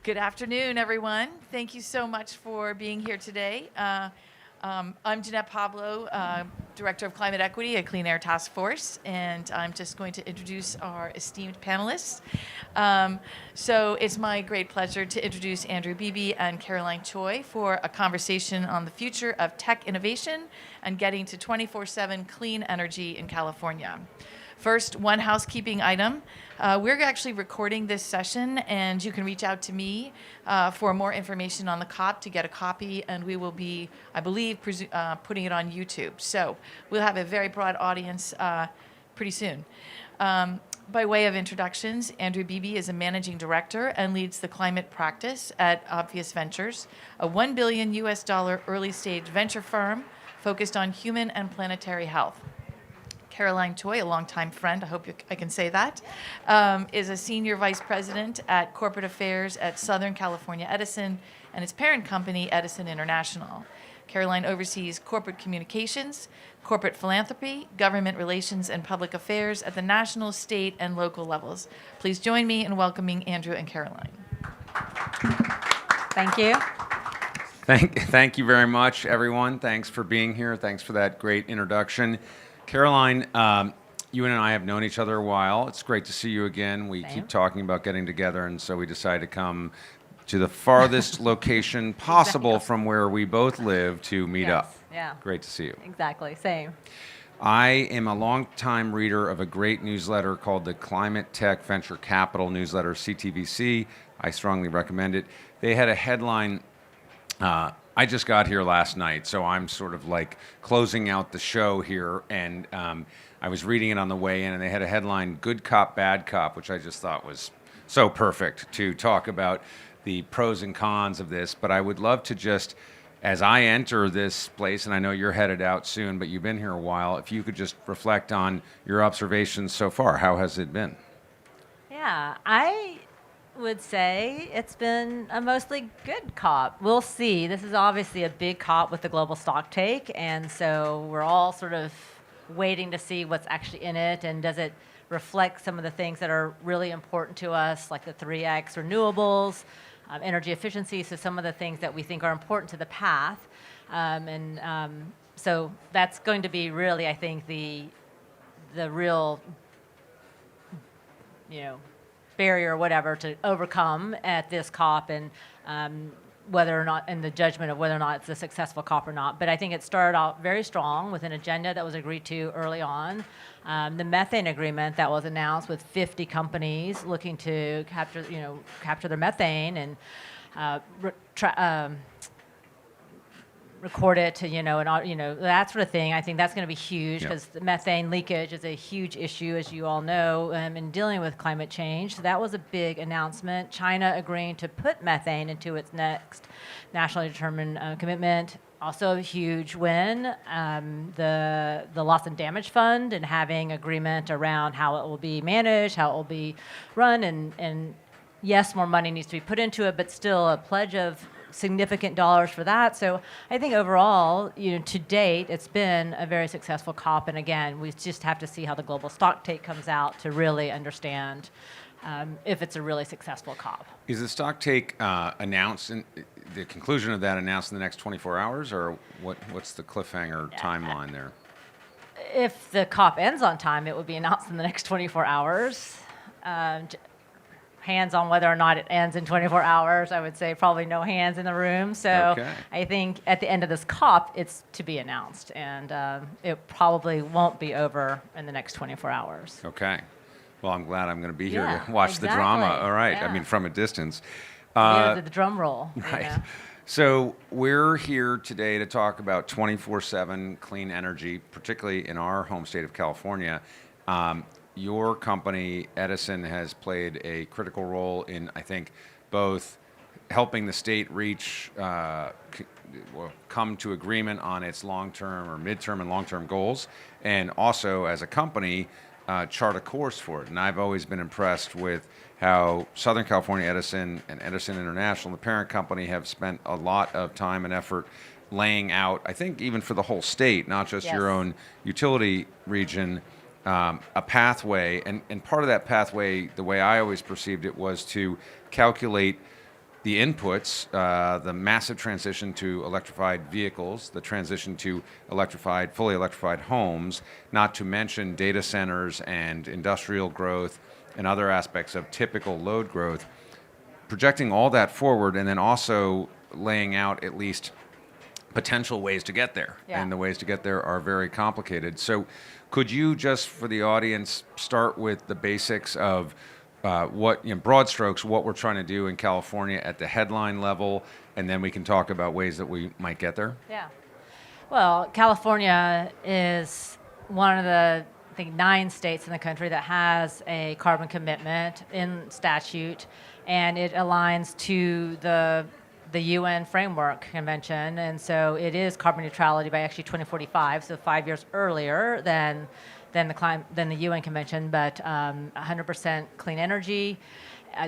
Good afternoon, everyone. Thank you so much for being here today. I'm Jeanette Pablo, Director of Climate Equity at Clean Air Task Force, and I'm just going to introduce our esteemed panelists. So it's my great pleasure to introduce Andrew Beebe and Caroline Choi for a conversation on the future of tech innovation and getting to 24/7 clean energy in California. First, one housekeeping item. We're actually recording this session, and you can reach out to me for more information on the COP to get a copy, and we will be, I believe, putting it on YouTube. So we'll have a very broad audience pretty soon. By way of introductions, Andrew Beebe is a managing director and leads the climate practice at Obvious Ventures, a $1 billion early stage venture firm focused on human and planetary health. Caroline Choi, a longtime friend, I hope I can say that, is a senior vice president at corporate affairs at Southern California Edison and its parent company, Edison International. Caroline oversees corporate communications, corporate philanthropy, government relations, and public affairs at the national, state, and local levels. Please join me in welcoming Andrew and Caroline. Thank you. Thank you very much, everyone. Thanks for being here. Thanks for that great introduction. Caroline, you and I have known each other a while. It's great to see you again. We keep talking about getting together, and so we decided to come to the farthest location possible from where we both live to meet up. Yeah. Great to see you. Exactly. Same. I am a longtime reader of a great newsletter called the Climate Tech Venture Capital newsletter, CTVC. I strongly recommend it. They had a headline. I just got here last night, so I'm sort of like closing out the show here, and I was reading it on the way in, and they had a headline, Good Cop, Bad Cop, which I just thought was so perfect to talk about the pros and cons of this. But I would love to just, as I enter this place, and I know you're headed out soon, but you've been here a while, if you could just reflect on your observations so far. How has it been? Yeah, I would say it's been a mostly good COP. We'll see. This is obviously a big COP with the global stock take, and so we're all sort of waiting to see what's actually in it, and does it reflect some of the things that are really important to us, like the 3X renewables, energy efficiency, so some of the things that we think are important to the path. So that's going to be really, I think, the real, barrier or whatever to overcome at this COP, and whether or not, in the judgment of whether or not it's a successful COP or not. But I think it started out very strong with an agenda that was agreed to early on. The methane agreement that was announced with 50 companies looking to capture their methane and record it to, that sort of thing. I think that's going to be huge because the methane leakage is a huge issue, as you all know, in dealing with climate change. So that was a big announcement. China agreeing to put methane into its next nationally determined commitment. Also a huge win. The loss and damage fund and having agreement around how it will be managed, how it will be run, and yes, more money needs to be put into it, but still a pledge of significant dollars for that. So I think overall, to date, it's been a very successful COP. And again, we just have to see how the global stock take comes out to really understand if it's a really successful COP. Is the stock take announced, the conclusion of that announced in the next 24 hours, or what's the cliffhanger timeline there? If the COP ends on time, it would be announced in the next 24 hours. Hands on whether or not it ends in 24 hours. I would say probably no hands in the room. So I think at the end of this COP, it's to be announced, and it probably won't be over in the next 24 hours. Okay. Well, I'm glad I'm going to be here to watch the drama. All right. Yeah. I mean, from a distance. The drum roll. Right. So we're here today to talk about 24/7 clean energy, particularly in our home state of California. Your company, Edison, has played a critical role in, I think, both helping the state reach, come to agreement on its long-term or midterm and long-term goals, and also as a company, chart a course for it. And I've always been impressed with how Southern California Edison and Edison International, the parent company, have spent a lot of time and effort laying out, I think even for the whole state, not just your own utility region, a pathway, and part of that pathway, the way I always perceived it, was to calculate the inputs, the massive transition to electrified vehicles, the transition to fully electrified homes, not to mention data centers and industrial growth and other aspects of typical load growth, projecting all that forward and then also laying out at least potential ways to get there. Yeah. And the ways to get there are very complicated. So could you just, for the audience, start with the basics of broad strokes, what we're trying to do in California at the headline level, and then we can talk about ways that we might get there? Yeah. Well, California is one of the, I think, 9 states in the country that has a carbon commitment in statute, and it aligns to the UN Framework Convention, and so it is carbon neutrality by actually 2045, so 5 years earlier than the UN Convention, but 100% clean energy,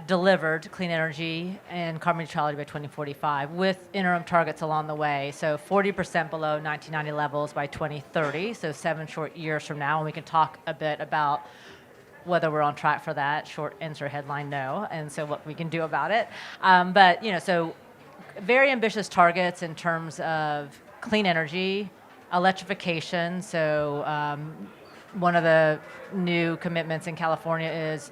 delivered clean energy, and carbon neutrality by 2045, with interim targets along the way. So 40% below 1990 levels by 2030, so 7 short years from now, and we can talk a bit about whether we're on track for that. Short answer, headline, no, and so what we can do about it. But so very ambitious targets in terms of clean energy, electrification. So one of the new commitments in California is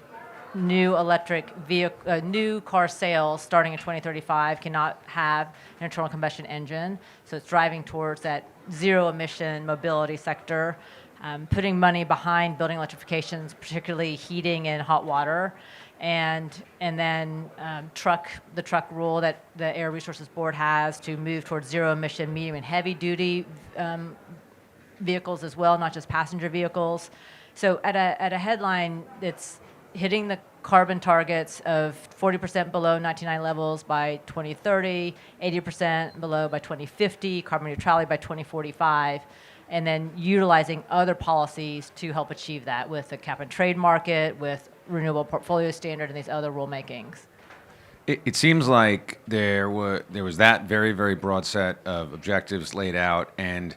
new electric vehicle, new car sales starting in 2035 cannot have an internal combustion engine. So it's driving towards that zero emission mobility sector, putting money behind building electrifications, particularly heating and hot water. And then the truck rule that the Air Resources Board has to move towards zero emission medium and heavy duty vehicles as well, not just passenger vehicles. So at a headline, it's hitting the carbon targets of 40% below 1990 levels by 2030, 80% below by 2050, carbon neutrality by 2045, and then utilizing other policies to help achieve that with the cap and trade market, with renewable portfolio standard, and these other rulemakings. It seems like there was that very, very broad set of objectives laid out, and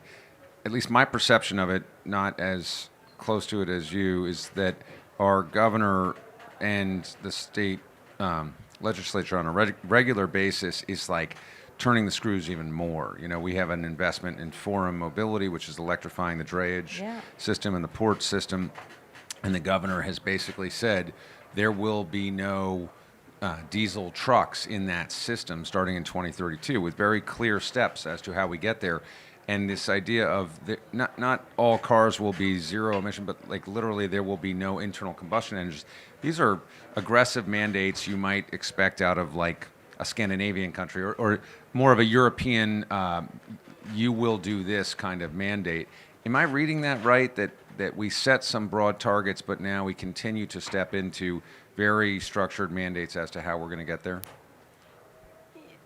at least my perception of it, not as close to it as you, is that our governor and the state legislature on a regular basis is like turning the screws even more. We have an investment in forum mobility, which is electrifying the drayage system and the port system, and the governor has basically said there will be no diesel trucks in that system starting in 2032, with very clear steps as to how we get there. And this idea of not all cars will be zero emission, but like literally there will be no internal combustion engines. These are aggressive mandates you might expect out of like a Scandinavian country or more of a European, you will do this kind of mandate. Am I reading that right, that we set some broad targets, but now we continue to step into very structured mandates as to how we're going to get there?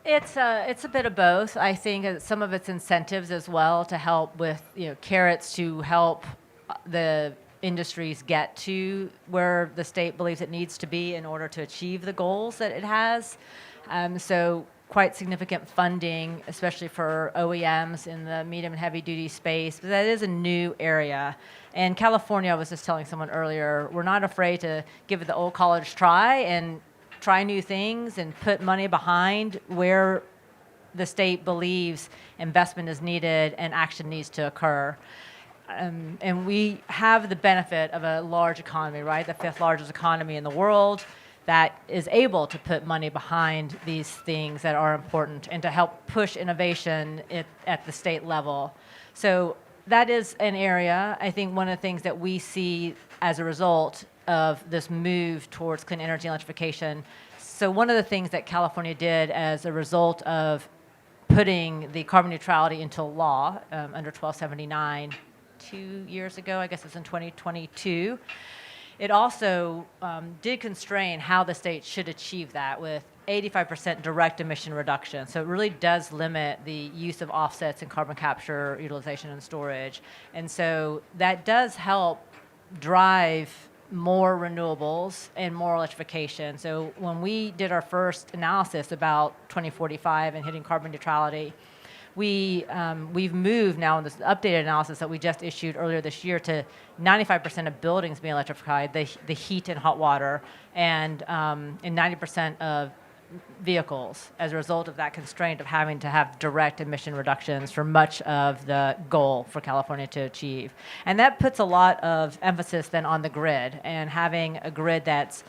It's a bit of both. I think some of it's incentives as well to help with carrots to help the industries get to where the state believes it needs to be in order to achieve the goals that it has. So quite significant funding, especially for OEMs in the medium and heavy duty space. But that is a new area. And California, I was just telling someone earlier, we're not afraid to give it the old college try and try new things and put money behind where the state believes investment is needed and action needs to occur. And we have the benefit of a large economy, right? The 5th largest economy in the world that is able to put money behind these things that are important and to help push innovation at the state level. So that is an area, I think one of the things that we see as a result of this move towards clean energy and electrification. So one of the things that California did as a result of putting the carbon neutrality into law under 1279 2 years ago, I guess it's in 2022, it also did constrain how the state should achieve that with 85% direct emission reduction. So it really does limit the use of offsets in carbon capture, utilization, and storage. And so that does help drive more renewables and more electrification. So when we did our first analysis about 2045 and hitting carbon neutrality, we've moved now in this updated analysis that we just issued earlier this year to 95% of buildings being electrified, the heat and hot water, and 90% of vehicles as a result of that constraint of having to have direct emission reductions for much of the goal for California to achieve. And that puts a lot of emphasis then on the grid, and having a grid that's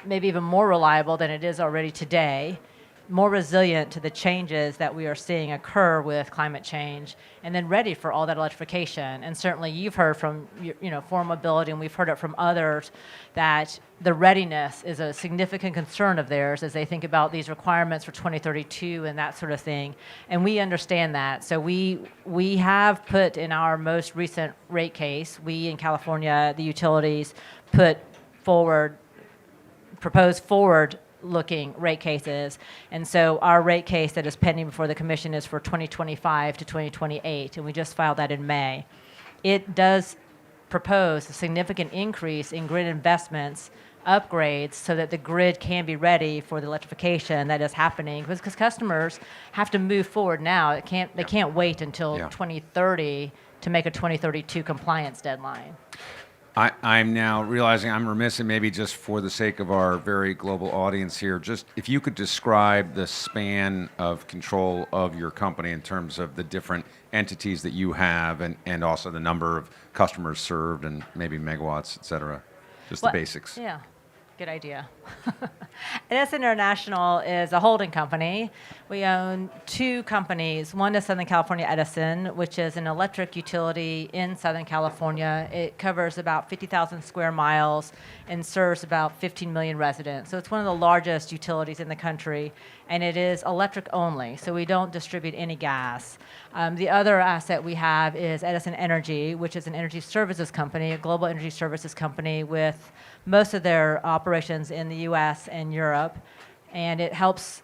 maybe even more reliable than it is already today, more resilient to the changes that we are seeing occur with climate change, and then ready for all that electrification. And certainly you've heard from Forum Mobility, and we've heard it from others, that the readiness is a significant concern of theirs as they think about these requirements for 2032 and that sort of thing. And we understand that. So we have put in our most recent rate case, we in California, the utilities, proposed forward-looking rate cases. And so our rate case that is pending before the commission is for 2025 to 2028, and we just filed that in May. It does propose a significant increase in grid investments, upgrades, so that the grid can be ready for the electrification that is happening, because customers have to move forward now. They can't wait until 2030 to make a 2032 compliance deadline. I'm now realizing I'm remiss, and maybe just for the sake of our very global audience here, just if you could describe the span of control of your company in terms of the different entities that you have, and also the number of customers served and maybe megawatts, et cetera. Just the basics. Yeah. Good idea. Edison International is a holding company. We own two companies. One is Southern California Edison, which is an electric utility in Southern California. It covers about 50,000 square miles and serves about 15 million residents. So it's one of the largest utilities in the country, and it is electric only, so we don't distribute any gas. The other asset we have is Edison Energy, which is an energy services company, a global energy services company with most of their operations in the US and Europe, and it helps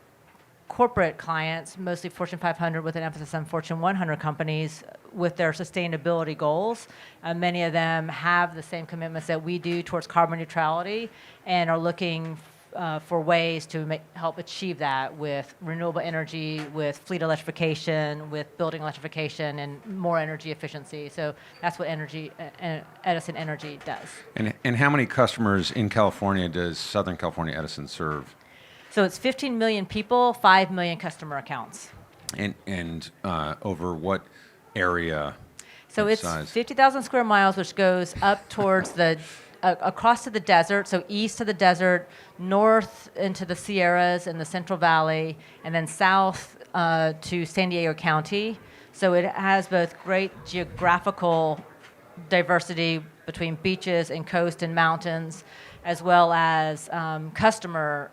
corporate clients, mostly Fortune 500 with an emphasis on Fortune 100 companies, with their sustainability goals. Many of them have the same commitments that we do towards carbon neutrality and are looking for ways to help achieve that with renewable energy, with fleet electrification, with building electrification, and more energy efficiency. So that's what Edison Energy does. And how many customers in California does Southern California Edison serve? So it's 15 million people, 5 million customer accounts. And over what area? So it's size? 50,000 square miles, which goes up towards across to the desert, so east to the desert, north into the Sierras and the Central Valley, and then south to San Diego County. So it has both great geographical diversity between beaches and coast and mountains, as well as customer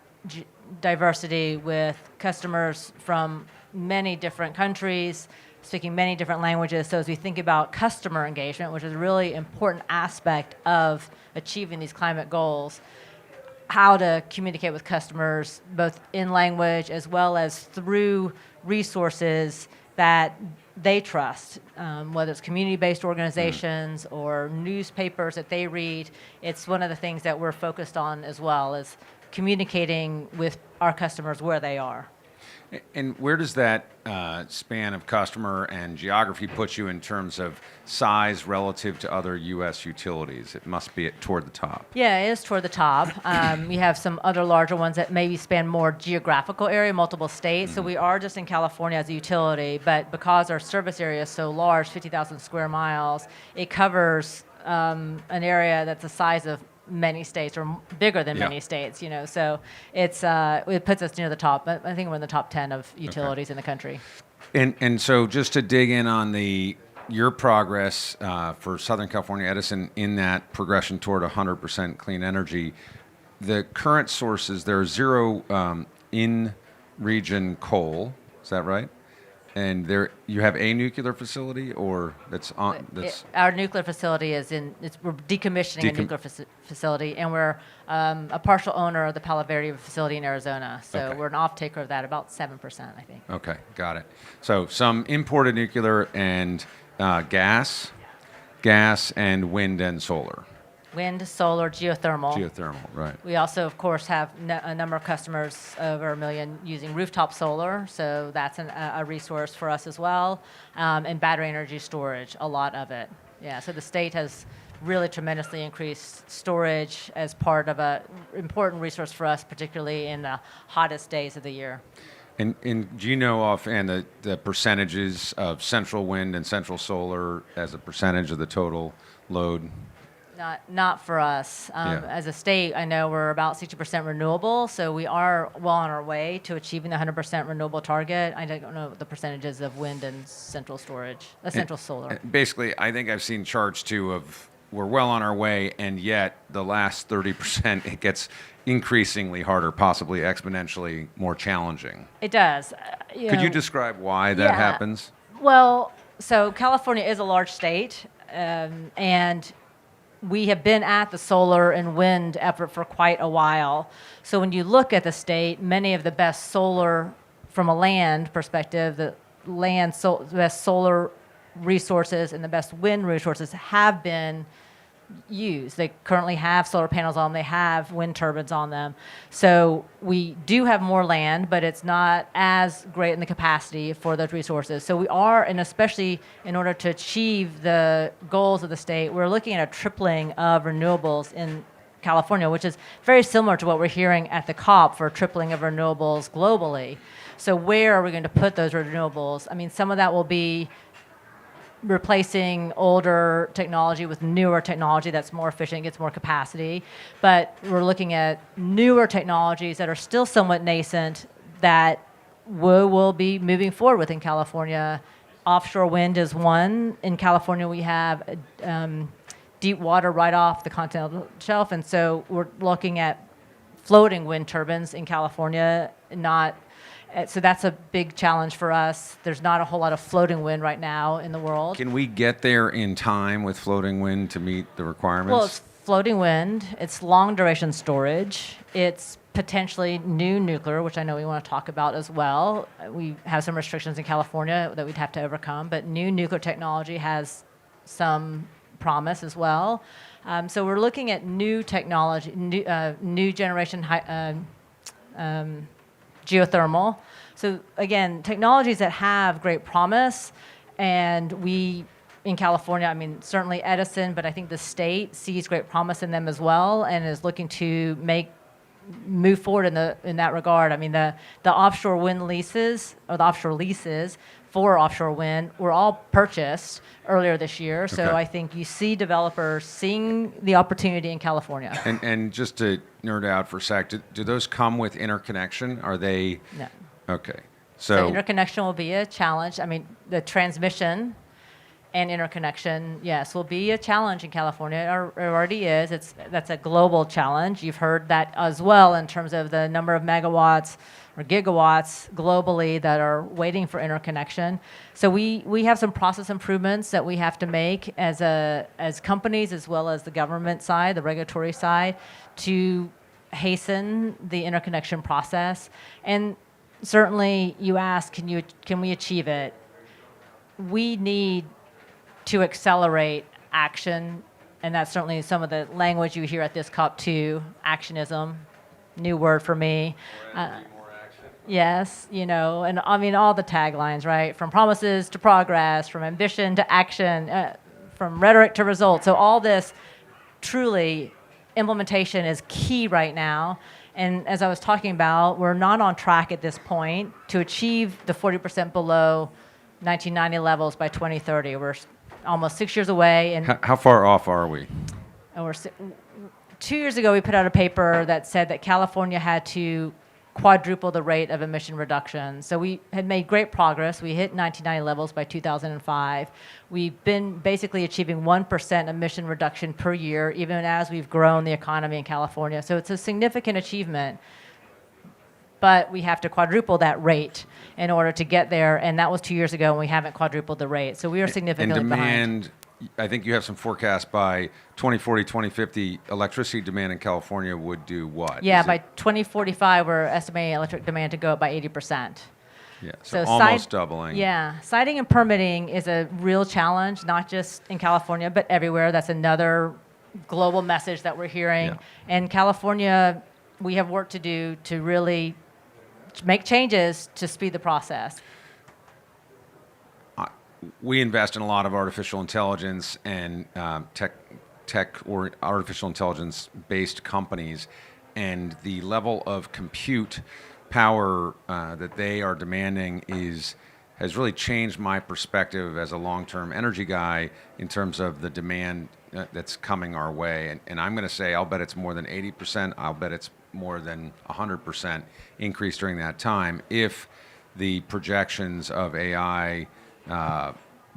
diversity with customers from many different countries, speaking many different languages. So as we think about customer engagement, which is a really important aspect of achieving these climate goals, how to communicate with customers both in language as well as through resources that they trust, whether it's community-based organizations or newspapers that they read. It's one of the things that we're focused on as well, is communicating with our customers where they are. And where does that span of customer and geography put you in terms of size relative to other U.S. utilities? It must be toward the top. Yeah, it is toward the top. We have some other larger ones that maybe span more geographical area, multiple states. So we are just in California as a utility, but because our service area is so large, 50,000 square miles, it covers an area that's the size of many states, or bigger than many states, so it puts us near the top. I think we're in the top 10 of utilities in the country. And so just to dig in on your progress for Southern California Edison in that progression toward 100% clean energy, the current sources, there are zero in-region coal, is that right? And you have a nuclear facility, or our nuclear facility we're decommissioning a nuclear facility, and we're a partial owner of the Palo Verde facility in Arizona. So we're an off-taker of that, about 7%, I think. Okay, got it. So some imported nuclear and gas and wind and solar. Wind, solar, geothermal. Geothermal, right. We also, of course, have a number of customers, over 1 million, using rooftop solar, so that's a resource for us as well, and battery energy storage, a lot of it. Yeah, so the state has really tremendously increase storage as part of a important resource for us, particularly in the hottest days of the year. And do you know offhand the percentages of central wind and central solar as a percentage of the total load? Not for us. Yeah. As a state, I know we're about 60% renewable, so we are well on our way to achieving the 100% renewable target. I don't know the percentages of wind and central storage, central solar. Basically, I think I've seen charts too of we're well on our way, and yet the last 30% it gets increasingly harder, possibly exponentially more challenging. It does. Could you describe why that happens? Well, so California is a large state, and we have been at the solar and wind effort for quite a while. So when you look at the state, many of the best solar, from a land perspective, the best solar resources and the best wind resources have been used. They currently have solar panels on them, they have wind turbines on them. So we do have more land, but it's not as great in the capacity for those resources. So we are, and especially in order to achieve the goals of the state, we're looking at a tripling of renewables in California, which is very similar to what we're hearing at the COP for a tripling of renewables globally. So where are we going to put those renewables? I mean, some of that will be replacing older technology with newer technology that's more efficient, gets more capacity. But we're looking at newer technologies that are still somewhat nascent that we will be moving forward with in California. Offshore wind is one. In California, we have deep water right off the continental shelf, and so we're looking at floating wind turbines in California, so that's a big challenge for us. There's not a whole lot of floating wind right now in the world. Can we get there in time with floating wind to meet the requirements? Well, it's floating wind. It's long duration storage. It's potentially new nuclear, which I know we want to talk about as well. We have some restrictions in California that we'd have to overcome, but new nuclear technology has some promise as well. So we're looking at new technology, new generation geothermal. So again, technologies that have great promise, and we in California, I mean, certainly Edison, but I think the state sees great promise in them as well and is looking to move forward in that regard. I mean, the offshore wind leases, or the offshore leases for offshore wind were all purchased earlier this year. So Okay. I think you see developers seeing the opportunity in California. And just to nerd out for a sec, do those come with interconnection? Are they? No. Okay. So interconnection will be a challenge. I mean, the transmission and interconnection, yes, will be a challenge in California. It already is. That's a global challenge. You've heard that as well in terms of the number of megawatts or gigawatts globally that are waiting for interconnection. So we have some process improvements that we have to make as companies as well as the government side, the regulatory side, to hasten the interconnection process. And certainly you ask, can we achieve it? We need to accelerate action, and that's certainly some of the language you hear at this COP2, actionism, new word for me. Yes, and I mean all the taglines, right? From promises to progress, from ambition to action, from rhetoric to results. So all this, truly, implementation is key right now. And as I was talking about, we're not on track at this point to achieve the 40% below 1990 levels by 2030. We're almost 6 years away. And how far off are we? 2 years ago, we put out a paper that said that California had to quadruple the rate of emission reduction. So we had made great progress. We hit 1990 levels by 2005. We've been basically achieving 1% emission reduction per year, even as we've grown the economy in California. So it's a significant achievement. But we have to quadruple that rate in order to get there, and that was 2 years ago, and we haven't quadrupled the rate. So we are significantly behind. I think you have some forecasts by 2040, 2050, electricity demand in California would do what? Yeah, by 2045, we're estimating electric demand to go up by 80%. Yeah, so almost doubling. Yeah, siting and permitting is a real challenge, not just in California, but everywhere. That's another global message that we're hearing. Yeah. And California, we have work to do to really make changes to speed the process. We invest in a lot of artificial intelligence and tech or artificial intelligence-based companies, and the level of compute power that they are demanding has really changed my perspective as a long-term energy guy in terms of the demand that's coming our way. And I'm going to say, I'll bet it's more than 80%. I'll bet it's more than 100% increase during that time if the projections of AI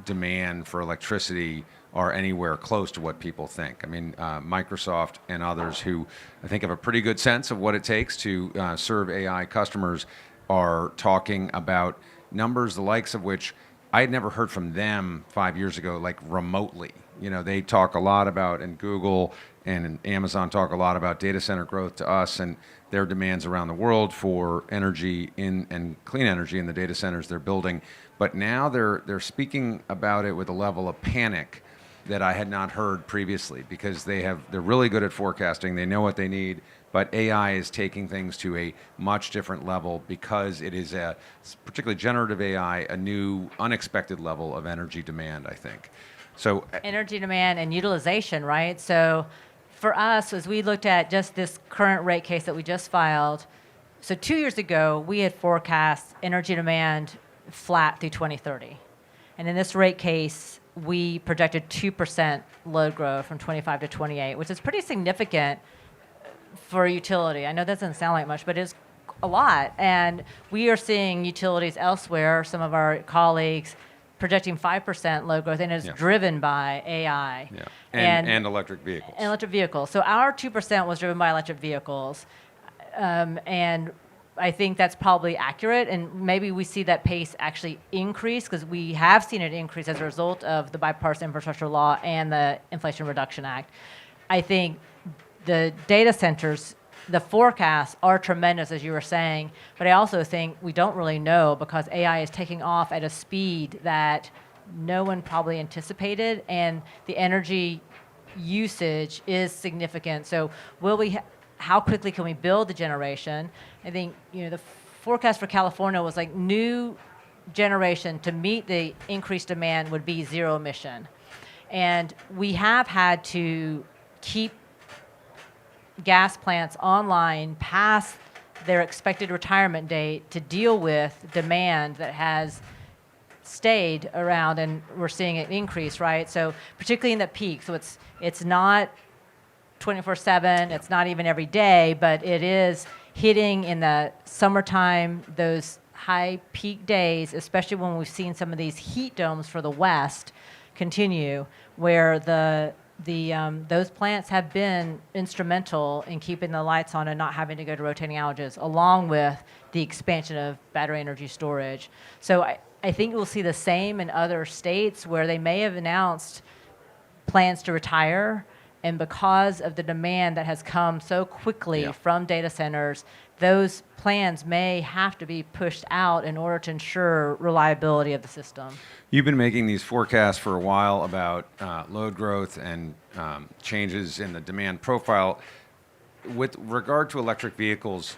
demand for electricity are anywhere close to what people think. I mean, Microsoft and others who I think have a pretty good sense of what it takes to serve AI customers are talking about numbers the likes of which I had never heard from them 5 years ago, like remotely. You know, they talk a lot about, and Google and Amazon talk a lot about data center growth to us and their demands around the world for energy and clean energy in the data centers they're building. But now they're speaking about it with a level of panic that I had not heard previously, because they're really good at forecasting. They know what they need, but AI is taking things to a much different level because it is particularly generative AI, a new unexpected level of energy demand, I think. So Energy demand and utilization, right? So for us, as we looked at just this current rate case that we just filed, so 2 years ago, we had forecast energy demand flat through 2030. And in this rate case, we projected 2% load growth from 25 to 28, which is pretty significant for a utility. I know that doesn't sound like much, but it's a lot. And we are seeing utilities elsewhere, some of our colleagues, projecting 5% load growth, and it's driven by AI. Yeah. And electric vehicles. And electric vehicles. So our 2% was driven by electric vehicles. And I think that's probably accurate, and maybe we see that pace actually increase because we have seen it increase as a result of the bipartisan infrastructure law and the Inflation Reduction Act. I think the data centers, the forecasts are tremendous, as you were saying, but I also think we don't really know because AI is taking off at a speed that no one probably anticipated, and the energy usage is significant. So will we how quickly can we build the generation? I think the forecast for California was like new generation to meet the increased demand would be zero emission. And we have had to keep gas plants online past their expected retirement date to deal with demand that has stayed around, and we're seeing it increase, right? So particularly in the peak. So it's not 24/7, it's not even every day, but it is hitting in the summertime, those high peak days, especially when we've seen some of these heat domes for the West continue, where those plants have been instrumental in keeping the lights on and not having to go to rotating outages, along with the expansion of battery energy storage. So I think we'll see the same in other states where they may have announced plans to retire, and because of the demand that has come so quickly from data centers, those plans may have to be pushed out in order to ensure reliability of the system. You've been making these forecasts for a while about load growth and changes in the demand profile. With regard to electric vehicles,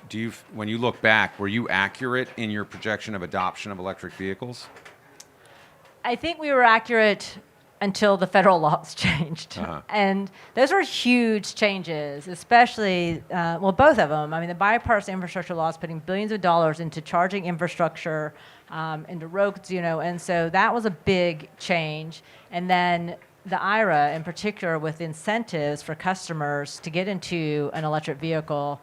when you look back, were you accurate in your projection of adoption of electric vehicles? I think we were accurate until the federal laws changed. And those were huge changes, especially, both of them. I mean, the bipartisan infrastructure law is putting billions of dollars into charging infrastructure, into roads, and so that was a big change. And then the IRA, in particular, with incentives for customers to get into an electric vehicle,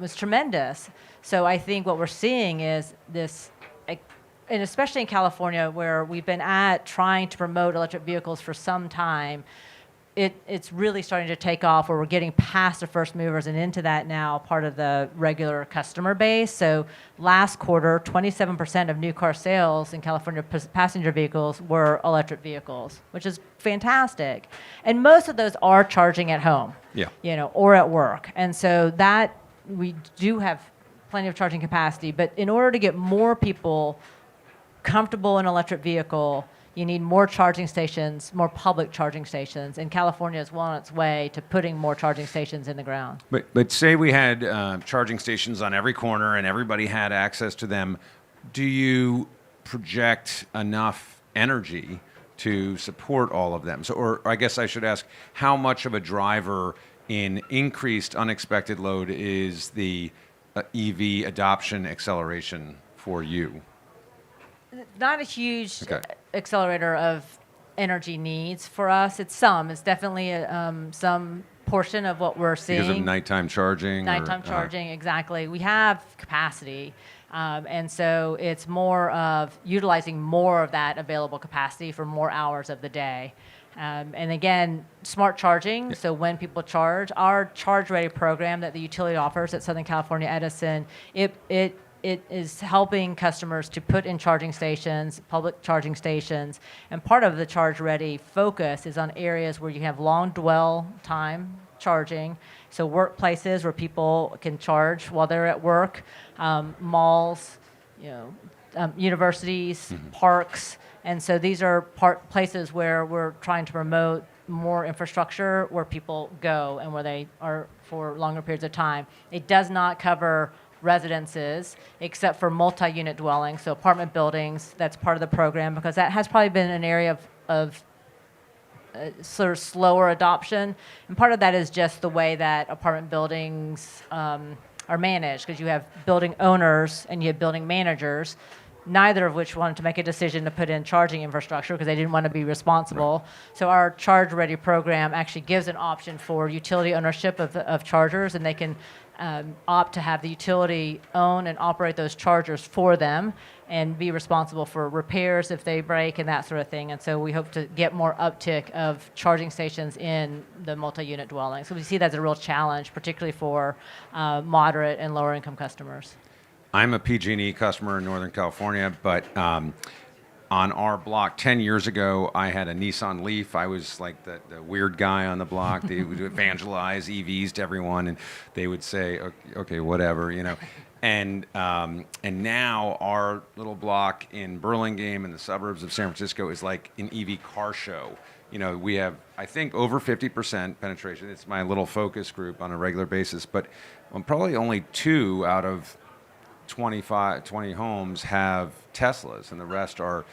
was tremendous. So I think what we're seeing is this, and especially in California, where we've been trying to promote electric vehicles for some time, it's really starting to take off, where we're getting past the first movers and into that now, part of the regular customer base. So last quarter, 27% of new car sales in California passenger vehicles were electric vehicles, which is fantastic. And most of those are charging at home, or at work. And so that we do have plenty of charging capacity. But in order to get more people comfortable in an electric vehicle, you need more charging stations, more public charging stations, and California is well on its way to putting more charging stations in the ground. But say we had charging stations on every corner and everybody had access to them. Do you project enough energy to support all of them. So, or I guess I should ask, how much of a driver in increased unexpected load is the EV adoption acceleration for you? Not a huge Okay. accelerator of energy needs for us. It's definitely some portion of what we're seeing. Because of nighttime charging? Nighttime charging, exactly. We have capacity, and so it's more of utilizing more of that available capacity for more hours of the day. And again, smart charging. So when people charge, our Charge Ready program that the utility offers at Southern California Edison, it is helping customers to put in charging stations, public charging stations, and part of the Charge Ready focus is on areas where you have long dwell time charging, so workplaces where people can charge while they're at work, malls, universities, parks, and so these are places where we're trying to promote more infrastructure where people go and where they are for longer periods of time. It does not cover residences except for multi-unit dwellings, so apartment buildings. That's part of the program because that has probably been an area of sort of slower adoption, and part of that is just the way that apartment buildings are managed, because you have building owners and you have building managers, neither of which wanted to make a decision to put in charging infrastructure because they didn't want to be responsible. Right. So our Charge Ready program actually gives an option for utility ownership of chargers, and they can opt to have the utility own and operate those chargers for them and be responsible for repairs if they break and that sort of thing. And so we hope to get more uptick of charging stations in the multi-unit dwellings. So we see that as a real challenge, particularly for moderate and lower income customers. I'm a PG&E customer in Northern California, but on our block 10 years ago, I had a Nissan Leaf. I was like the weird guy on the block. They would evangelize EVs to everyone, and they would say, okay, whatever, And now our little block in Burlingame in the suburbs of San Francisco is like an EV car show. We have, I think, over 50% penetration. It's my little focus group on a regular basis, but probably only 2 out of 20 homes have Teslas, and the rest are,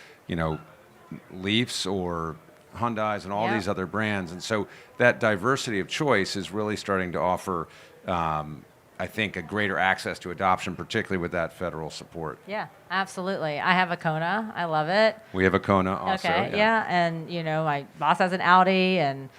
Leafs or Hyundais and all these other brands. And so that diversity of choice is really starting to offer, I think, a greater access to adoption, particularly with that federal support. Yeah, absolutely. I have a Kona. I love it. We have a Kona also. Okay, yeah. And, my boss has an Audi, and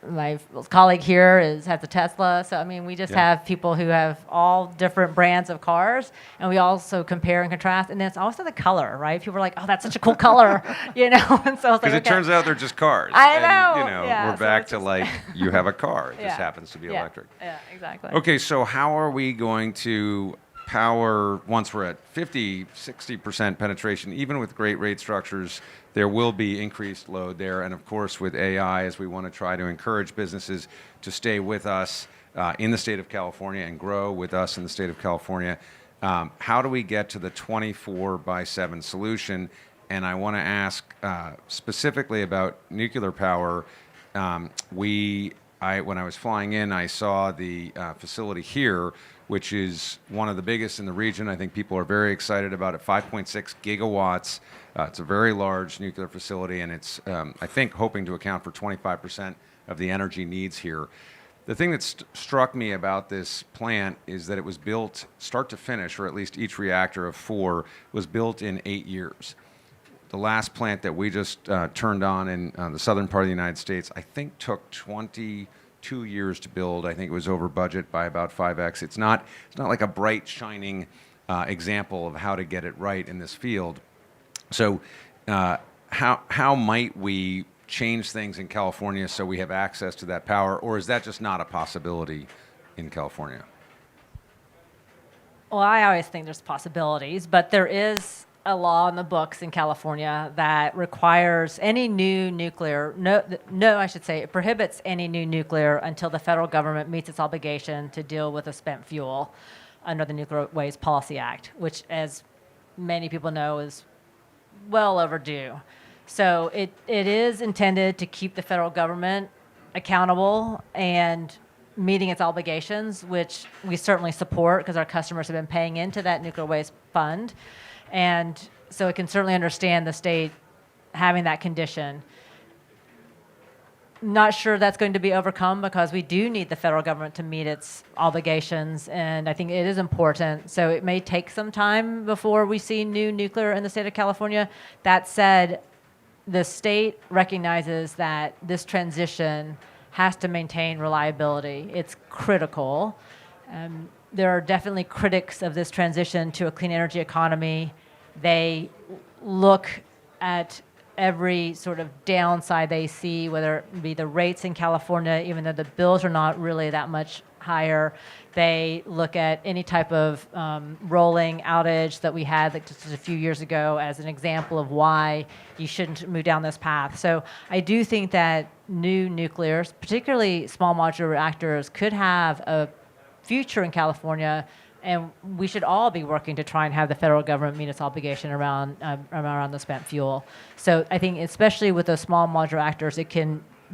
my colleague here has a Tesla. So, we just have people who have all different brands of cars, and we also compare and contrast. And then it's also the color, right? People are like, oh, that's such a cool color, And so it's like, because it turns out they're just cars. I know. And, we're back to you have a car. It just happens to be electric. Yeah, exactly. Okay, so how are we going to power, once we're at 50, 60% penetration, even with great rate structures, there will be increased load there. And of course, with AI, as we want to try to encourage businesses to stay with us in the state of California and grow with us in the state of California, how do we get to the 24/7 solution? And I want to ask specifically about nuclear power. When I was flying in, I saw the facility here, which is one of the biggest in the region. I think people are very excited about it. 5.6 gigawatts. It's a very large nuclear facility, and it's, I think, hoping to account for 25% of the energy needs here. The thing that struck me about this plant is that it was built start to finish, or at least each reactor of 4 was built in 8 years. The last plant that we just turned on in the southern part of the United States, I think took 22 years to build. I think it was over budget by about 5x. It's not like a bright, shining example of how to get it right in this field. So how might we change things in California so we have access to that power, or is that just not a possibility in California? Well, I always think there's possibilities, but there is a law in the books in California that requires any new nuclear, it prohibits any new nuclear until the federal government meets its obligation to deal with a spent fuel under the Nuclear Waste Policy Act, which, as many people know, is well overdue. So it is intended to keep the federal government accountable and meeting its obligations, which we certainly support because our customers have been paying into that nuclear waste fund. And so it can certainly understand the state having that condition. Not sure that's going to be overcome because we do need the federal government to meet its obligations, and I think it is important. So it may take some time before we see new nuclear in the state of California. That said, the state recognizes that this transition has to maintain reliability. It's critical. There are definitely critics of this transition to a clean energy economy. They look at every sort of downside they see, whether it be the rates in California, even though the bills are not really that much higher. They look at any type of rolling outage that we had like just a few years ago as an example of why you shouldn't move down this path. So I do think that new nuclear, particularly small modular reactors, could have a future in California, and we should all be working to try and have the federal government meet its obligation around the spent fuel. So I think especially with those small modular reactors,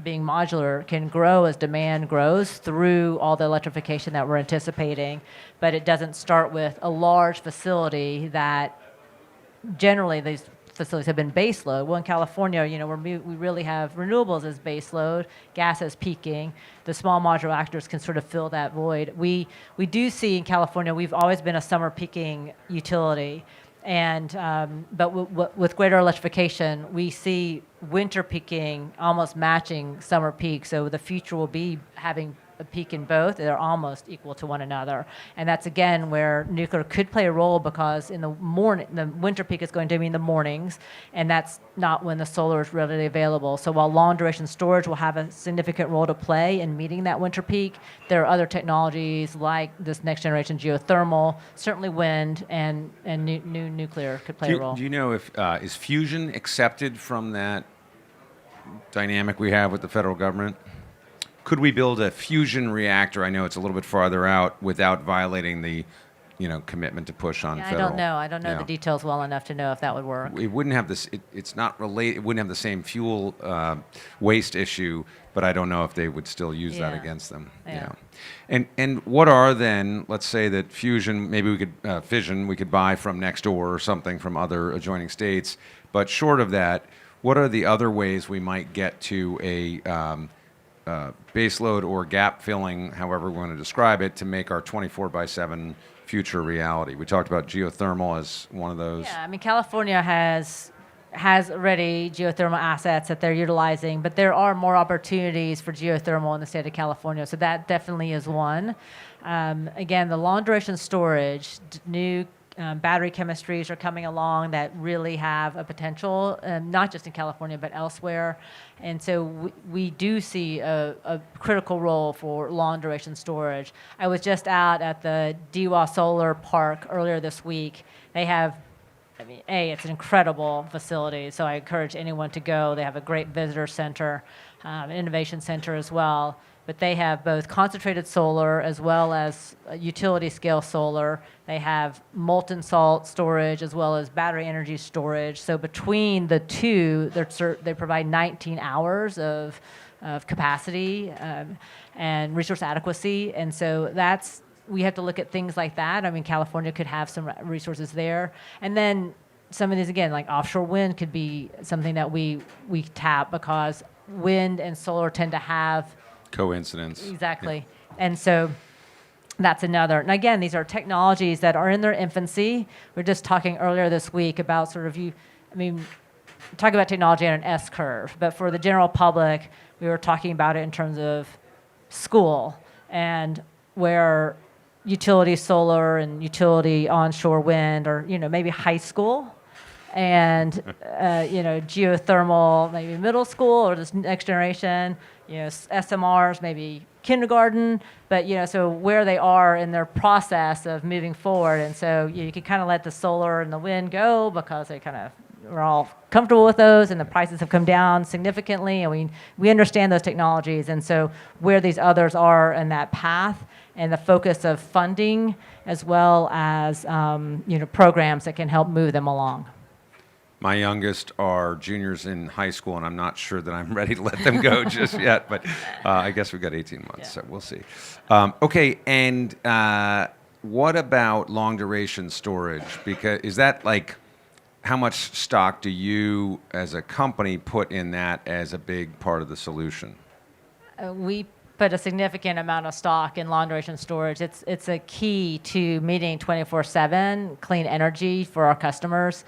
being modular, can grow as demand grows through all the electrification that we're anticipating, but it doesn't start with a large facility that generally these facilities have been base load. Well, in California, we really have renewables as base load, gas as peaking. The small modular reactors can sort of fill that void. We do see in California, we've always been a summer peaking utility, and but with greater electrification, we see winter peaking almost matching summer peak. So the future will be having a peak in both. They're almost equal to one another. And that's, again, where nuclear could play a role, because in the morning, the winter peak is going to be in the mornings, and that's not when the solar is readily available. So while long-duration storage will have a significant role to play in meeting that winter peak, there are other technologies like this next-generation geothermal, certainly wind, and new nuclear could play a role. Do you know if is fusion accepted from that dynamic we have with the federal government? Could we build a fusion reactor? I know it's a little bit farther out without violating the, commitment to push on federal. I don't know. I don't know the details well enough to know if that would work. It wouldn't have this. It's not related. It wouldn't have the same fuel waste issue, but I don't know if they would still use that against them. Yeah. And what are then? Let's say that fusion. Maybe we could fission. We could buy from next door or something from other adjoining states. But short of that, what are the other ways we might get to a baseload or gap filling, however we want to describe it, to make our 24/7 future reality? We talked about geothermal as one of those. Yeah, I mean, California has already geothermal assets that they're utilizing, but there are more opportunities for geothermal in the state of California, so that definitely is one. Again, the long duration storage, new battery chemistries are coming along that really have a potential, not just in California, but elsewhere. And so we do see a critical role for long-duration storage. I was just out at the Dewa Solar Park earlier this week. They have, it's an incredible facility, so I encourage anyone to go. They have a great visitor center, an innovation center as well. But they have both concentrated solar as well as utility scale solar. They have molten salt storage as well as battery energy storage. So between the two, they provide 19 hours of capacity and resource adequacy. And so we have to look at things like that. I mean, California could have some resources there. And then some of these, again, like offshore wind could be something that we tap, because wind and solar tend to have coincidence. Exactly. Yeah. And so that's another. And again, these are technologies that are in their infancy. We were just talking earlier this week about talking about technology on an S curve, but for the general public, we were talking about it in terms of school, and where utility solar and utility onshore wind, or maybe high school, and geothermal maybe middle school, or this next generation, SMRs maybe kindergarten, but so where they are in their process of moving forward. And so you can kind of let the solar and the wind go, because we're all comfortable with those, and the prices have come down significantly, and we understand those technologies. And so where these others are in that path, and the focus of funding, as well as programs that can help move them along. My youngest are juniors in high school, and I'm not sure that I'm ready to let them go just yet, but I guess we've got 18 months, so we'll see. Okay, and what about long-duration storage? Because is that how much stock do you as a company put in that as a big part of the solution? We put a significant amount of stock in long duration storage. It's a key to meeting 24/7 clean energy for our customers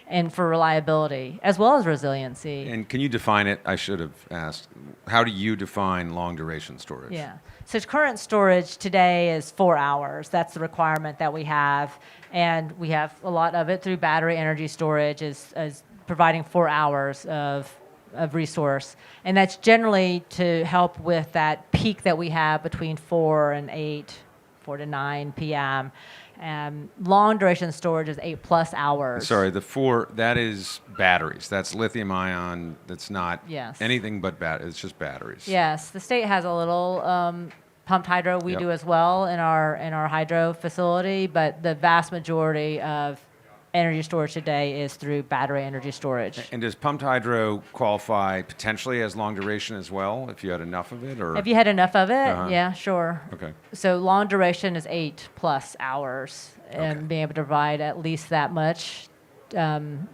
and for reliability as well as resiliency. And can you define it? I should have asked. How do you define long duration storage? Yeah. So current storage today is 4 hours. That's the requirement that we have. And we have a lot of it through battery energy storage as providing 4 hours of resource. And that's generally to help with that peak that we have between 4 and 8, 4 to 9 p.m. Long duration storage is 8+ hours. Sorry, the 4, that is batteries. That's lithium ion. That's not Yes. anything but it's just batteries. Yes, the state has a little pumped hydro. We Yep. do as well in our hydro facility, but the vast majority of energy storage today is through battery energy storage. And does pumped hydro qualify potentially as long duration as well, if you had enough of it? Or Have you had enough of it? Uh-huh. Yeah, sure. Okay. So long duration is 8+ hours, and Okay. being able to provide at least that much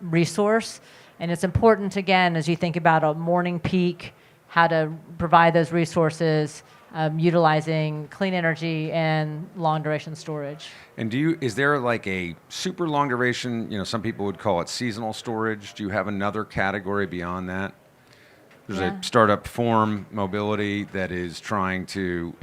resource. And it's important, again, as you think about a morning peak, how to provide those resources, utilizing clean energy and long duration storage. And is there like a super long duration, some people would call it seasonal storage. Do you have another category beyond that? There's Yeah. a startup, Forum Mobility, that is trying to,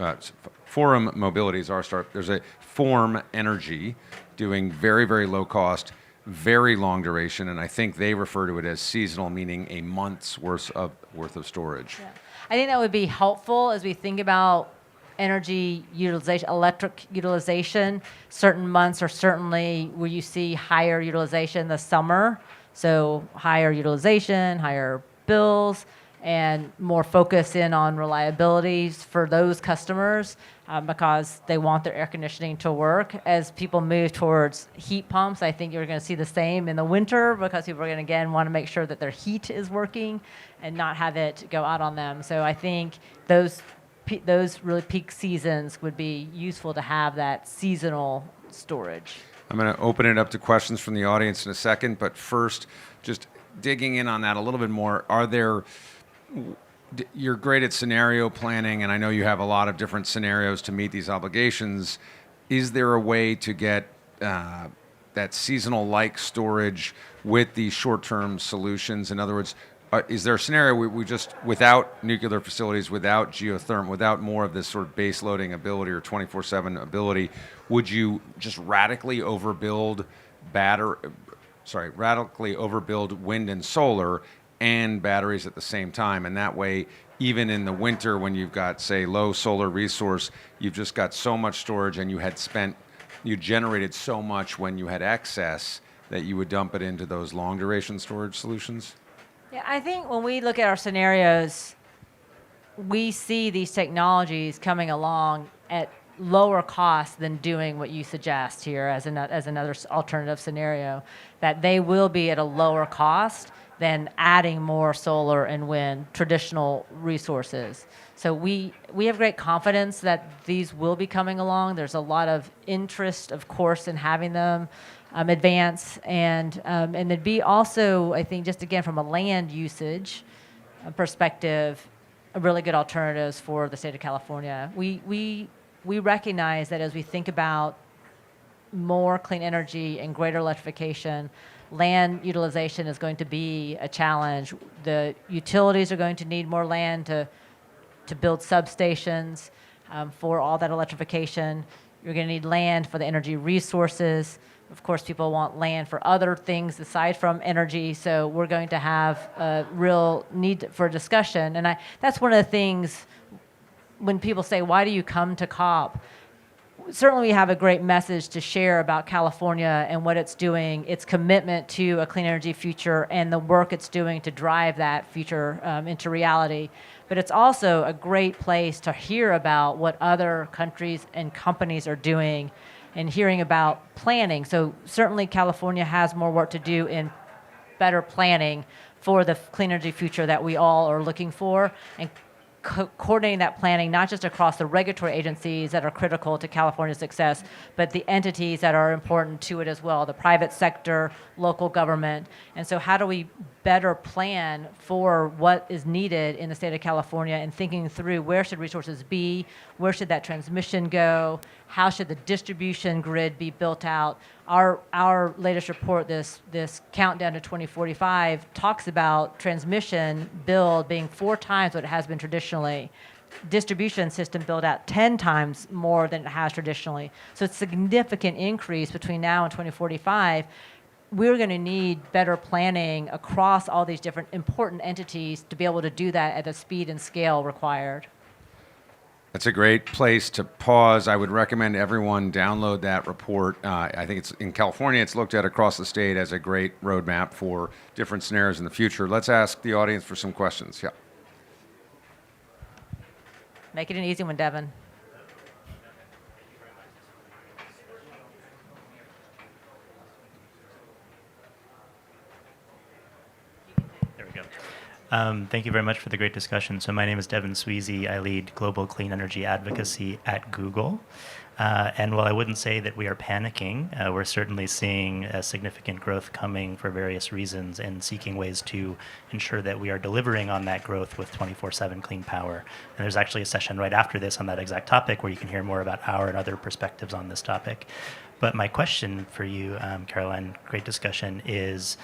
Forum Mobility is our startup. There's a Form Energy doing very, very low cost, very long duration, and I think they refer to it as seasonal, meaning a month's worth of storage. Yeah. I think that would be helpful as we think about energy utilization, electric utilization. Certain months are certainly where you see higher utilization the summer, so higher utilization, higher bills, and more focus in on reliabilities for those customers because they want their air conditioning to work. As people move towards heat pumps, I think you're going to see the same in the winter because people are going to, again, want to make sure that their heat is working and not have it go out on them. So I think those really peak seasons would be useful to have that seasonal storage. I'm going to open it up to questions from the audience in a second, but first, just digging in on that a little bit more, you're great at scenario planning, and I know you have a lot of different scenarios to meet these obligations. Is there a way to get that seasonal-like storage with these short-term solutions? In other words, is there a scenario where we just, without nuclear facilities, without geothermal, without more of this sort of base loading ability or 24/7 ability, would you just radically overbuild wind and solar and batteries at the same time? And that way, even in the winter when you've got, say, low solar resource, you've just got so much storage and you generated so much when you had excess that you would dump it into those long duration storage solutions? Yeah, I think when we look at our scenarios, we see these technologies coming along at lower cost than doing what you suggest here as another alternative scenario, that they will be at a lower cost than adding more solar and wind, traditional resources. So we have great confidence that these will be coming along. There's a lot of interest, of course, in having them advance, and it'd be also, I think, just again from a land usage perspective, a really good alternatives for the state of California. We recognize that as we think about more clean energy and greater electrification, land utilization is going to be a challenge. The utilities are going to need more land to build substations for all that electrification. You're going to need land for the energy resources. Of course, people want land for other things aside from energy, so we're going to have a real need for discussion. And that's one of the things when people say, why do you come to COP? Certainly we have a great message to share about California and what it's doing, its commitment to a clean energy future and the work it's doing to drive that future into reality. But it's also a great place to hear about what other countries and companies are doing and hearing about planning. So certainly California has more work to do in better planning for the clean energy future that we all are looking for. And coordinating that planning, not just across the regulatory agencies that are critical to California's success, but the entities that are important to it as well, the private sector, local government. And so how do we better plan for what is needed in the state of California and thinking through where should resources be, where should that transmission go, how should the distribution grid be built out. Our latest report, this countdown to 2045, talks about transmission build being 4 times what it has been traditionally. Distribution system build out 10 times more than it has traditionally. So it's a significant increase between now and 2045. We're going to need better planning across all these different important entities to be able to do that at the speed and scale required. That's a great place to pause. I would recommend everyone download that report. I think it's in California. It's looked at across the state as a great roadmap for different scenarios in the future. Let's ask the audience for some questions. Yeah. Make it an easy one, Devin. There we go. Thank you very much for the great discussion. So my name is Devin Sweezy. I lead Global Clean Energy Advocacy at Google. And while I wouldn't say that we are panicking, we're certainly seeing significant growth coming for various reasons and seeking ways to ensure that we are delivering on that growth with 24/7 clean power. And there's actually a session right after this on that exact topic where you can hear more about our and other perspectives on this topic. But my question for you, Caroline, great discussion, is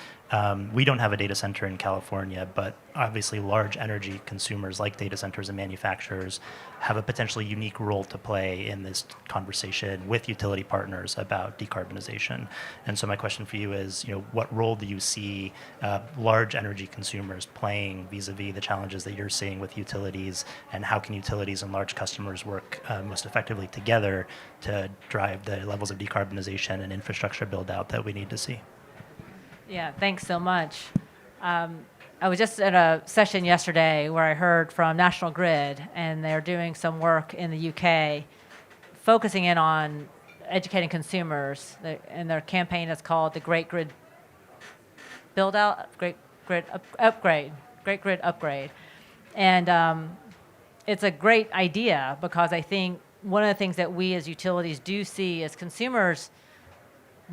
we don't have a data center in California, but obviously large energy consumers like data centers and manufacturers have a potentially unique role to play in this conversation with utility partners about decarbonization. And so my question for you is, what role do you see large energy consumers playing vis-a-vis the challenges that you're seeing with utilities, and how can utilities and large customers work most effectively together to drive the levels of decarbonization and infrastructure build out that we need to see? Yeah, thanks so much. I was just at a session yesterday where I heard from National Grid, and they're doing some work in the UK, focusing in on educating consumers. And their campaign is called the Great Grid Upgrade. And it's a great idea because I think one of the things that we as utilities do see is consumers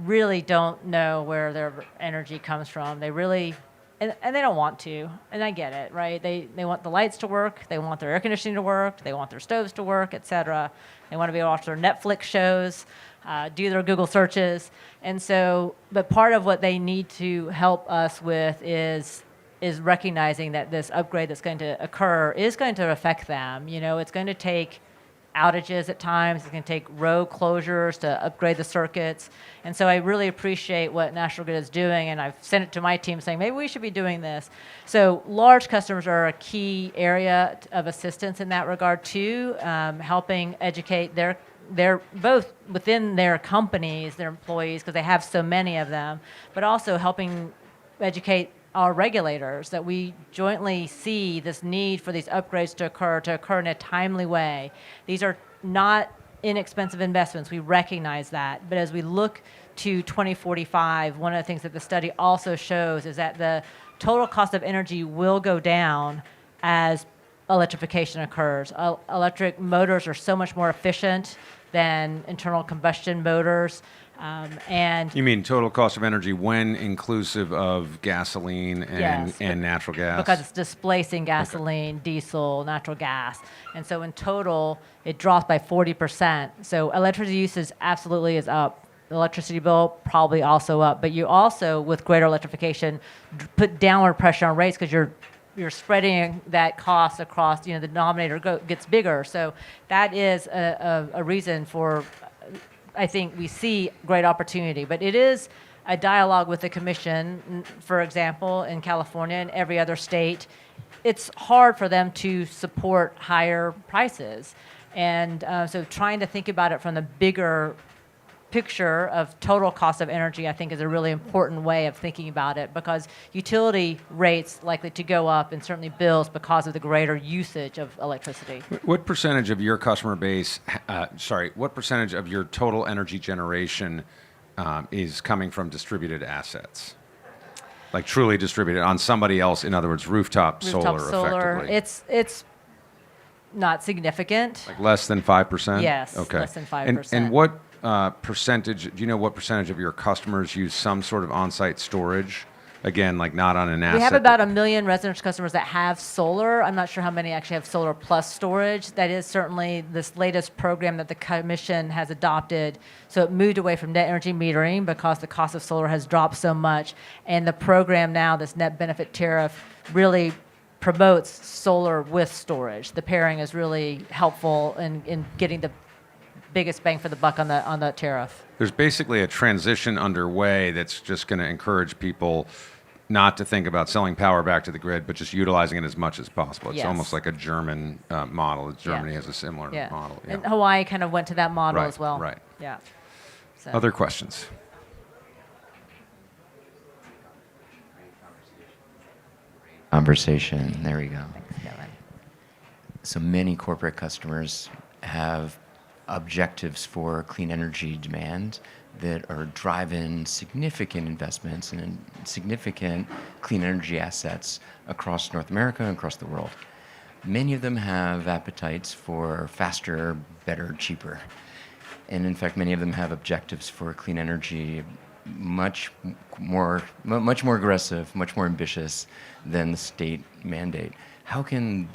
really don't know where their energy comes from. They really, and they don't want to, and I get it, right? They want the lights to work, they want their air conditioning to work, they want their stoves to work, et cetera. They want to be able to watch their Netflix shows, do their Google searches. And so, but part of what they need to help us with is recognizing that this upgrade that's going to occur is going to affect them. It's going to take outages at times. It's going to take road closures to upgrade the circuits. And so I really appreciate what National Grid is doing, and I've sent it to my team saying, maybe we should be doing this. So large customers are a key area of assistance in that regard too, helping educate their both within their companies, their employees, because they have so many of them, but also helping educate our regulators that we jointly see this need for these upgrades to occur in a timely way. These are not inexpensive investments. We recognize that. But as we look to 2045, one of the things that the study also shows is that the total cost of energy will go down as electrification occurs. Electric motors are so much more efficient than internal combustion motors. And You mean total cost of energy when inclusive of gasoline and natural gas? Because it's displacing gasoline, diesel, natural gas. And so in total, it drops by 40%. So electricity usage absolutely is up. The electricity bill probably also up. But you also, with greater electrification, put downward pressure on rates because you're spreading that cost across, the denominator gets bigger. So that is a reason for, I think we see great opportunity, but it is a dialogue with the commission, for example, in California and every other state. It's hard for them to support higher prices. And so trying to think about it from the bigger picture of total cost of energy, I think, is a really important way of thinking about it, because utility rates likely to go up, and certainly bills, because of the greater usage of electricity. What percentage of your customer base, what percentage of your total energy generation is coming from distributed assets? Like truly distributed on somebody else, in other words, rooftop solar effectively? It's not significant. Like less than 5%? Yes, Okay. less than And 5%. what percentage, do you know what percentage of your customers use some sort of on-site storage? Again, like not on an asset. We have about 1 million residential customers that have solar. I'm not sure how many actually have solar plus storage. That is certainly this latest program that the commission has adopted. So it moved away from net energy metering because the cost of solar has dropped so much. And the program now, this net benefit tariff, really promotes solar with storage. The pairing is really helpful in getting the biggest bang for the buck on the tariff. There's basically a transition underway that's just going to encourage people not to think about selling power back to the grid, but just utilizing it as much as possible. It's Yes. almost like a German model. Germany Yeah. has a similar Yeah. model. Yeah. And Hawaii kind of went to that model Right, as well. right. Yeah. So. Other questions? Conversation. There we go. Thanks, Yellen. So many corporate customers have objectives for clean energy demand that are driving significant investments and significant clean energy assets across North America and across the world. Many of them have appetites for faster, better, cheaper. And in fact, many of them have objectives for clean energy much more aggressive, much more ambitious than the state mandate. How can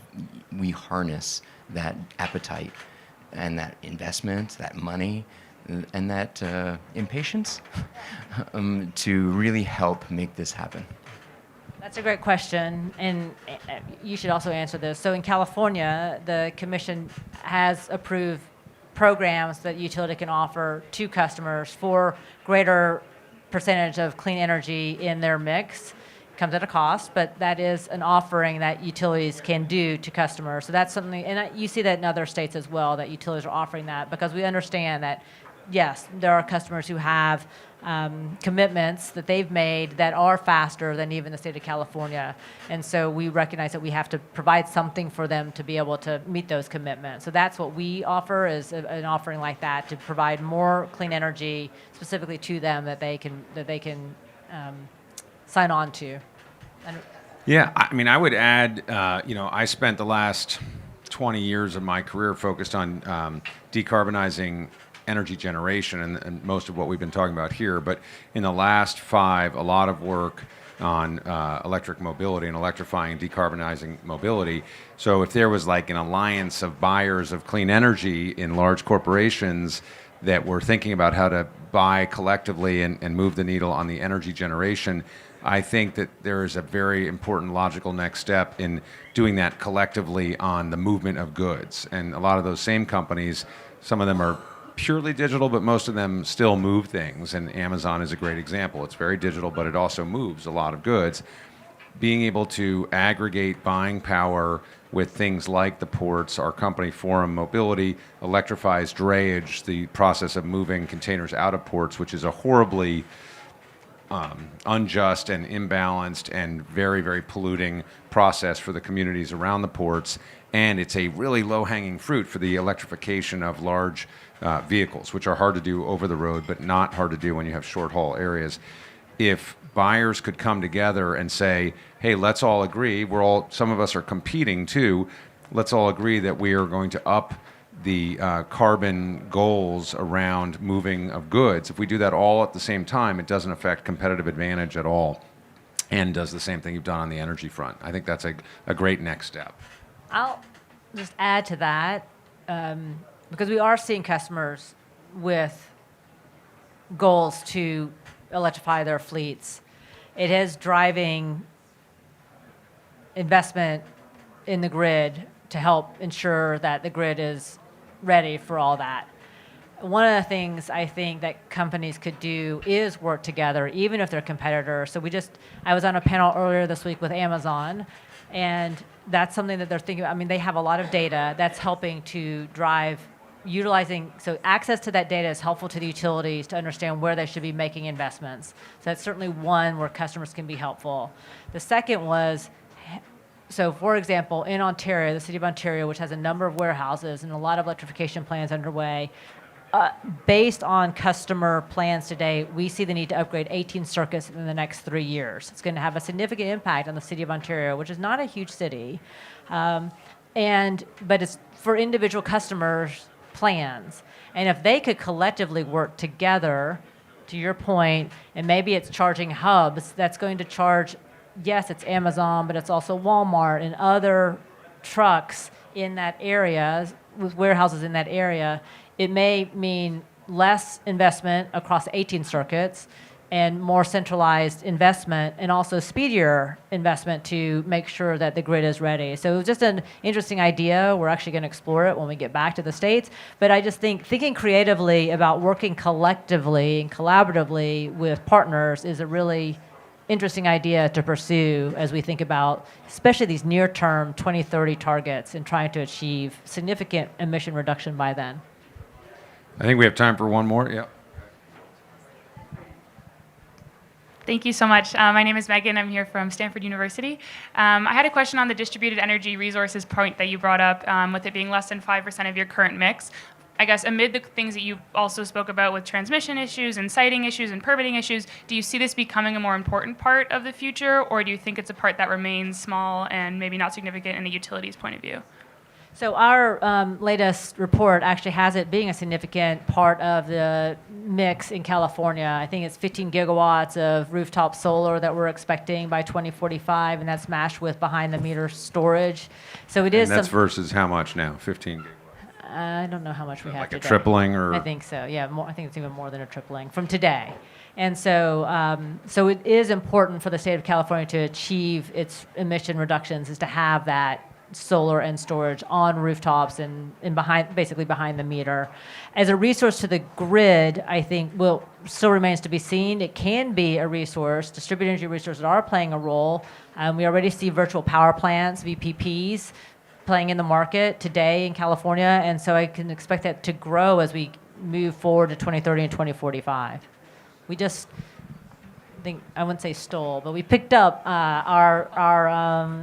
we harness that appetite and that investment, that money, and that impatience to really help make this happen? That's a great question, and you should also answer this. So in California, the commission has approved programs that utility can offer to customers for greater percentage of clean energy in their mix. Comes at a cost, but that is an offering that utilities can do to customers. So that's something, and you see that in other states as well, that utilities are offering that, because we understand that, yes, there are customers who have commitments that they've made that are faster than even the state of California. And so we recognize that we have to provide something for them to be able to meet those commitments. So that's what we offer, is an offering like that, to provide more clean energy specifically to them that they can sign on to. Yeah, I mean, I would add, I spent the last 20 years of my career focused on decarbonizing energy generation and most of what we've been talking about here. But in the last 5, a lot of work on electric mobility and electrifying and decarbonizing mobility. So if there was like an alliance of buyers of clean energy in large corporations that were thinking about how to buy collectively and move the needle on the energy generation, I think that there is a very important logical next step in doing that collectively on the movement of goods. And a lot of those same companies, some of them are purely digital, but most of them still move things. And Amazon is a great example. It's very digital, but it also moves a lot of goods. Being able to aggregate buying power with things like the ports, our company Forum Mobility electrifies drayage, the process of moving containers out of ports, which is a horribly unjust and imbalanced and very, very polluting process for the communities around the ports. And it's a really low-hanging fruit for the electrification of large vehicles, which are hard to do over the road, but not hard to do when you have short-haul areas. If buyers could come together and say, hey, let's all agree, some of us are competing too, let's all agree that we are going to up the carbon goals around moving of goods. If we do that all at the same time, it doesn't affect competitive advantage at all, and does the same thing you've done on the energy front. I think that's a great next step. I'll just add to that, because we are seeing customers with goals to electrify their fleets. It is driving investment in the grid to help ensure that the grid is ready for all that. One of the things I think that companies could do is work together, even if they're competitors. So I was on a panel earlier this week with Amazon, and that's something that they're thinking about. I mean, they have a lot of data that's helping to drive so access to that data is helpful to the utilities to understand where they should be making investments. So that's certainly one where customers can be helpful. The second was, so for example, in Ontario, the city of Ontario, which has a number of warehouses and a lot of electrification plans underway, based on customer plans today, we see the need to upgrade 18 circuits in the next 3 years. It's going to have a significant impact on the city of Ontario, which is not a huge city. but it's for individual customers' plans. And if they could collectively work together, to your point, and maybe it's charging hubs that's going to charge, yes, it's Amazon, but it's also Walmart and other trucks in that area, with warehouses in that area, it may mean less investment across 18 circuits and more centralized investment, and also speedier investment to make sure that the grid is ready. So it was just an interesting idea. We're actually going to explore it when we get back to the States. But I just think thinking creatively about working collectively and collaboratively with partners is a really interesting idea to pursue as we think about especially these near-term 2030 targets and trying to achieve significant emission reduction by then. I think we have time for one more. Yeah. Thank you so much. My name is Megan. I'm here from Stanford University. I had a question on the distributed energy resources point that you brought up, with it being less than 5% of your current mix. I guess amid the things that you also spoke about with transmission issues and siting issues and permitting issues, do you see this becoming a more important part of the future, or do you think it's a part that remains small and maybe not significant in the utilities point of view? So our latest report actually has it being a significant part of the mix in California. I think it's 15 gigawatts of rooftop solar that we're expecting by 2045, and that's matched with behind-the-meter storage. So it is. And that's versus how much now? 15 gigawatts? I don't know how much we have like today. a tripling, or? I think so, yeah. I think it's even more than a tripling from today. And so, so it is important for the state of California to achieve its emission reductions, is to have that solar and storage on rooftops and basically behind the meter. As a resource to the grid, I think still remains to be seen. It can be a resource. Distributed energy resources are playing a role. We already see virtual power plants, VPPs, playing in the market today in California, and so I can expect that to grow as we move forward to 2030 and 2045. We just I wouldn't say stole, but we picked up our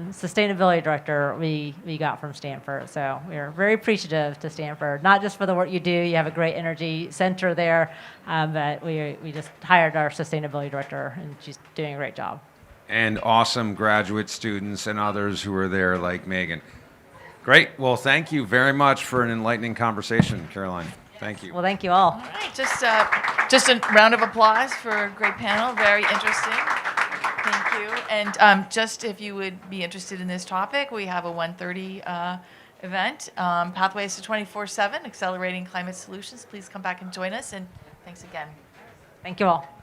sustainability director we got from Stanford. So we're very appreciative to Stanford, not just for the work you do. You have a great energy center there, but we just hired our sustainability director, and she's doing a great job. And awesome graduate students and others who are there, like Megan. Great. Well, thank you very much for an enlightening conversation, Caroline. Thank you. Well, thank you all. All right, just a round of applause for a great panel. Very interesting. Thank you. And just if you would be interested in this topic, we have a 1:30 event, Pathways to 24/7, Accelerating Climate Solutions. Please come back and join us. And thanks again. Thank you all.